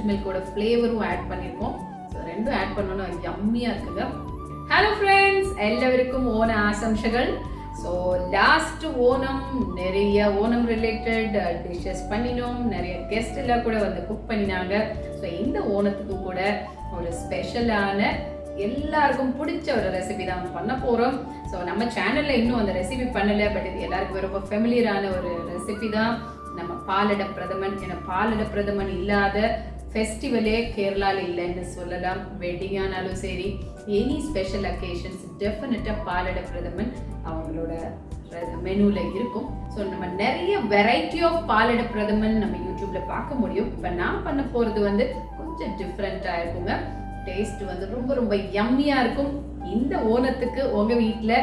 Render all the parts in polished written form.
மில்கோட ஃப்ளேவரும் ஆட் பண்ணியிருக்கோம். ஸோ ரெண்டும் ஆட் பண்ணோன்னா யம்மியாக இருக்குங்க. ஹலோ ஃப்ரெண்ட்ஸ், எல்லாருக்கும் ஓண ஆசம்சைகள். ஸோ லாஸ்ட் ஓணம் நிறைய ஓணம் ரிலேட்டட் டிஷ்ஷஸ் பண்ணினோம். நிறைய கெஸ்ட் எல்லாம் கூட வந்து குக் பண்ணினாங்க. ஸோ இந்த ஓணத்துக்கு கூட ஒரு ஸ்பெஷலான எல்லாருக்கும் பிடிச்ச ஒரு ரெசிபி தான் பண்ண போகிறோம். ஸோ நம்ம சேனலில் இன்னும் அந்த ரெசிபி பண்ணலை, பட் இது எல்லாருக்கும் ரொம்ப ஃபெமிலியரான ஒரு ரெசிபி தான். நம்ம பாலட பிரதமன், ஏன்னா பாலட பிரதமன் இல்லாத ஃபெஸ்டிவலே கேரளாவில் இல்லைன்னு சொல்லலாம். வெட்டிங் ஆனாலும் சரி, எனி ஸ்பெஷல் அக்கேஷன்ஸ் டெஃபினட்டாக பாலட பிரதமன் அவங்களோட மெனுவில் இருக்கும். ஸோ நம்ம நிறைய வெரைட்டி ஆஃப் பாலட பிரதமன் நம்ம யூடியூப்ல பார்க்க முடியும். இப்போ நான் பண்ண போகிறது வந்து கொஞ்சம் டிஃப்ரெண்ட்டாக இருக்குங்க. டேஸ்ட் வந்து ரொம்ப ரொம்ப யம்மியாக இருக்கும். இந்த ஓணத்துக்கு உங்கள் வீட்டில்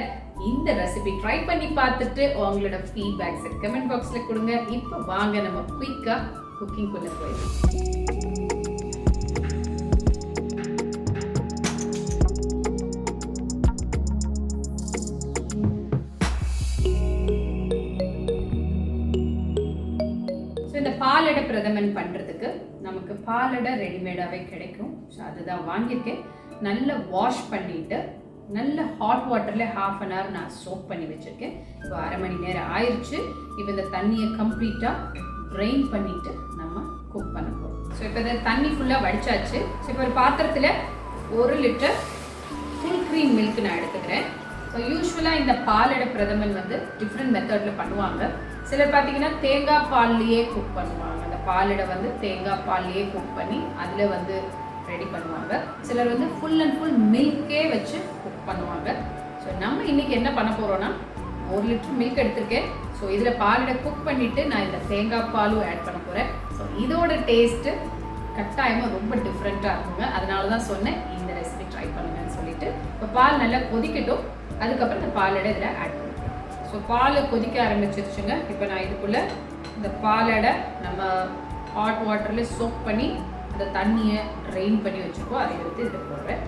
இந்த ரெசிபி ட்ரை பண்ணி பார்த்துட்டு உங்களோட ஃபீட்பேக்ஸை கமெண்ட் பாக்ஸில் கொடுங்க. இப்போ வாங்க நம்ம குயிக்காக குக்கிங்குள்ளே போயிடலாம். பாலடை பிரதமன் பண்ணுறதுக்கு நமக்கு பாலடை ரெடிமேடாகவே கிடைக்கும். ஸோ அதுதான் வாங்கியிருக்கேன். நல்லா வாஷ் பண்ணிவிட்டு நல்ல ஹாட் வாட்டரில் ½ an hour நான் சோக் பண்ணி வச்சுருக்கேன். இப்போ அரை மணி நேரம் ஆயிடுச்சு. இப்போ இந்த தண்ணியை கம்ப்ளீட்டாக ட்ரெயின் பண்ணிவிட்டு நம்ம குக் பண்ண போகிறோம். ஸோ இப்போ இந்த தண்ணி ஃபுல்லாக வடிச்சாச்சு. ஸோ இப்போ ஒரு பாத்திரத்தில் 1 லிட்டர் ஃபுல் க்ரீம் மில்க் நான் எடுத்துக்கிறேன். ஸோ யூஸ்வலாக இந்த பாலடை பிரதமன் வந்து டிஃப்ரெண்ட் மெத்தடில் பண்ணுவாங்க. சிலர் பார்த்தீங்கன்னா தேங்காய் பால்லையே குக் பண்ணுவாங்க. அந்த பாலடை வந்து தேங்காய் பால்லையே குக் பண்ணி அதில் வந்து ரெடி பண்ணுவாங்க. சிலர் வந்து ஃபுல் அண்ட் ஃபுல் மில்கே வச்சு குக் பண்ணுவாங்க. ஸோ நம்ம இன்றைக்கி என்ன பண்ண போகிறோன்னா 1 லிட்டர் மில்க் எடுத்திருக்கேன். ஸோ இதில் பாலடை குக் பண்ணிவிட்டு நான் இந்த தேங்காய் பாலும் ஆட் பண்ண போகிறேன். ஸோ இதோட டேஸ்ட்டு கட்டாயமாக ரொம்ப டிஃப்ரெண்ட்டாக இருக்குங்க. அதனால தான் சொன்னேன் இந்த ரெசிபி ட்ரை பண்ணுங்கன்னு சொல்லிட்டு. இப்போ பால் நல்லா கொதிக்கட்டும். அதுக்கப்புறம் இந்த பாலடை இதில் ஆட் பண்ணுவேன். ஸோ பால் கொதிக்க ஆரம்பிச்சிருச்சுங்க. இப்போ நான் இதுக்குள்ளே இந்த பாலடை நம்ம ஹாட் வாட்டரில் சோக் பண்ணி அந்த தண்ணியை ட்ரெயின் பண்ணி வச்சுருக்கோம். அதை எடுத்து இதில் போடுறேன்.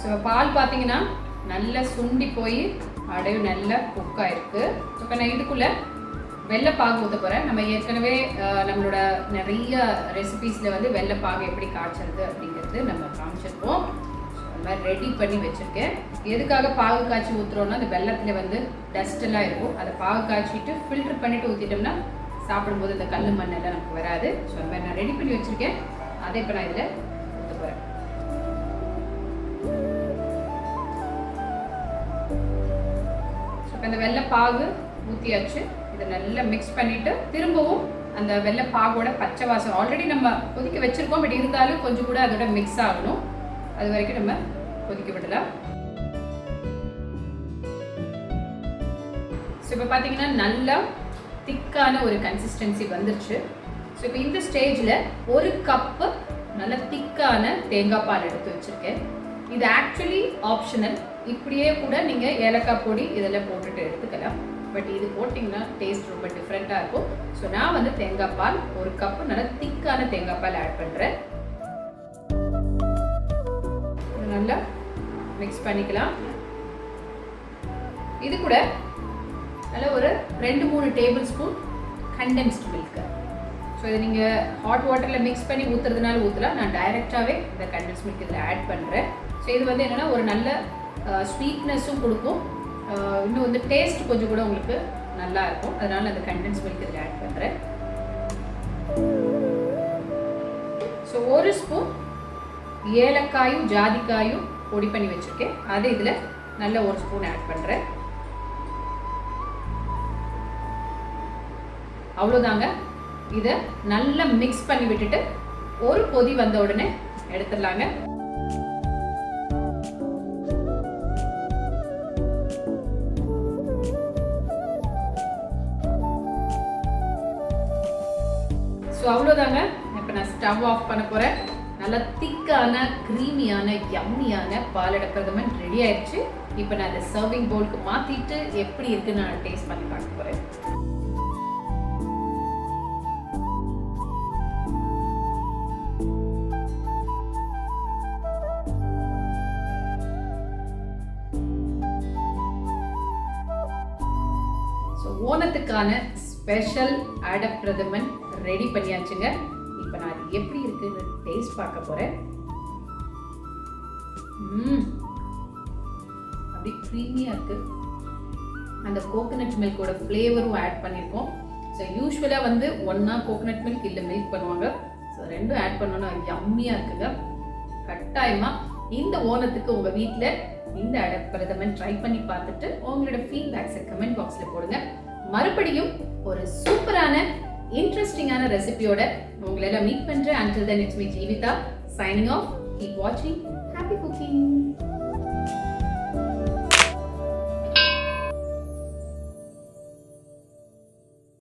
ஸோ பால் பார்த்தீங்கன்னா நல்லா சுண்டி போய் அடையும் நல்லா குக் ஆயிருக்கு. ஸோ இப்போ நான் இதுக்குள்ளே வெள்ளைப்பாகு ஊற்ற போகிறேன். நம்ம ஏற்கனவே நம்மளோட நிறைய ரெசிபீஸில் வந்து வெள்ளைப்பாகு எப்படி காய்ச்சறது அப்படிங்கிறது நம்ம காமிச்சிருக்கோம். ஸோ அந்த மாதிரி ரெடி பண்ணி வச்சுருக்கேன். எதுக்காக பாகு காய்ச்சி ஊற்றுறோன்னா அந்த வெள்ளத்தில் வந்து டஸ்ட் எல்லாம் இருக்கும். அதை பாகு காய்ச்சிட்டு ஃபில்டர் பண்ணிவிட்டு ஊற்றிட்டோம்னா சாப்பிடும்போது இந்த கல் மண்ணெல்லாம் நமக்கு வராது. ஸோ அந்த மாதிரி நான் ரெடி பண்ணி வச்சுருக்கேன். அதை இப்போ நான் இதில் ஊற்ற போகிறேன். இப்போ இந்த வெள்ளைப்பாகு ஊற்றியாச்சு. இதை நல்லா மிக்ஸ் பண்ணிவிட்டு திரும்பவும் அந்த வெள்ளைப்பாகோட பச்சை வாசம் ஆல்ரெடி நம்ம கொதிக்க வச்சுருக்கோம். பட் இருந்தாலும் கொஞ்சம் கூட அதோட மிக்ஸ் ஆகணும். அது வரைக்கும் நம்ம கொதிக்க விடலாம். ஸோ இப்போ பார்த்தீங்கன்னா நல்லா திக்கான ஒரு கன்சிஸ்டன்சி வந்துருச்சு. ஸோ இப்போ இந்த ஸ்டேஜில் 1 கப்பு நல்ல திக்கான தேங்காய் பால் எடுத்து வச்சுருக்கேன். இது ஆக்சுவலி ஆப்ஷனல். இப்படியே கூட நீங்கள் ஏலக்காய் பொடி இதெல்லாம் போட்டுட்டு எடுத்துக்கலாம். பட் இது போட்டிங்கன்னா டேஸ்ட் ரொம்ப டிஃப்ரெண்ட்டாக இருக்கும். ஸோ நான் வந்து தேங்காய் பால் 1 கப்பு நல்லா திக்கான தேங்காய் பால் ஆட் பண்ணுறேன். நல்லா மிக்ஸ் பண்ணிக்கலாம். இது கூட நல்லா ஒரு 2-3 table spoon condensed milk. So இதை நீங்கள் ஹாட் வாட்டரில் மிக்ஸ் பண்ணி ஊற்றுறதுனால ஊற்றலாம். நான் டைரெக்டாகவே இந்த கண்டென்ஸ்ட் மில்க் இதில் ஆட் பண்ணுறேன். ஸோ இது வந்து என்னென்னா ஒரு நல்ல ஸ்வீட்னஸும் கொடுக்கும். இன்னும் வந்து டேஸ்ட் கொஞ்சம் கூட உங்களுக்கு நல்லா இருக்கும். அதனால அந்த கண்டென்ஸ் மில்க் இதில் ஆட் பண்ணுறேன். ஸோ 1 ஸ்பூன் ஏலக்காயும் ஜாதிக்காயும் பொடி பண்ணி வச்சுருக்கேன். அதை இதில் நல்ல 1 ஸ்பூன் ஆட் பண்ணுறேன். அவ்வளோதாங்க. இதை நல்லா மிக்ஸ் பண்ணி விட்டுட்டு ஒரு கொதி வந்த உடனே எடுத்துடலாங்க. ஸோ அவ்வளோதாங்க. இப்போ நான் ஸ்டவ் ஆஃப் பண்ண போகிறேன். நல்லா திக்கான க்ரீமியான யம்மியான பாலடை பிரதமன் ரெடி ஆயிடுச்சு. இப்போ நான் அதை சர்விங் பவுலுக்கு மாற்றிட்டு எப்படி இருக்குன்னு நான் டேஸ்ட் பண்ணி பார்க்க போகிறேன். ஓணத்துக்கான ஸ்பெஷல் அடை பிரதமன் ரெடி பண்ணியாச்சுங்க. இப்போ நான் அது எப்படி இருக்குன்னு டேஸ்ட் பார்க்க போறேன். அப்படி க்ரீமியா இருக்கு. அந்த கோகனட் மில்கோட ஃப்ளேவரும் ஆட் பண்ணியிருக்கோம். ஸோ யூஸ்வலாக வந்து ஒன்றா கோகனட் மில்க் இல்லை மில்க் பண்ணுவாங்க. ஸோ ரெண்டும் ஆட் பண்ணோன்னா யம்மியாக இருக்குங்க. கட்டாயமாக இந்த ஓணத்துக்கு உங்கள் வீட்டில் இந்த அடை பிரதமன் ட்ரை பண்ணி பார்த்துட்டு உங்களோட ஃபீட்பேக்ஸை கமெண்ட் பாக்ஸில் போடுங்க. மறுபடியும் ஒரு சூப்பரான இன்ட்ரெஸ்டிங்கான ரெசிபியோட உங்களை எல்லாம் மீட் பண்ணுறேன். Until then, it's me, Jeevitha, signing off. Keep watching. Happy cooking.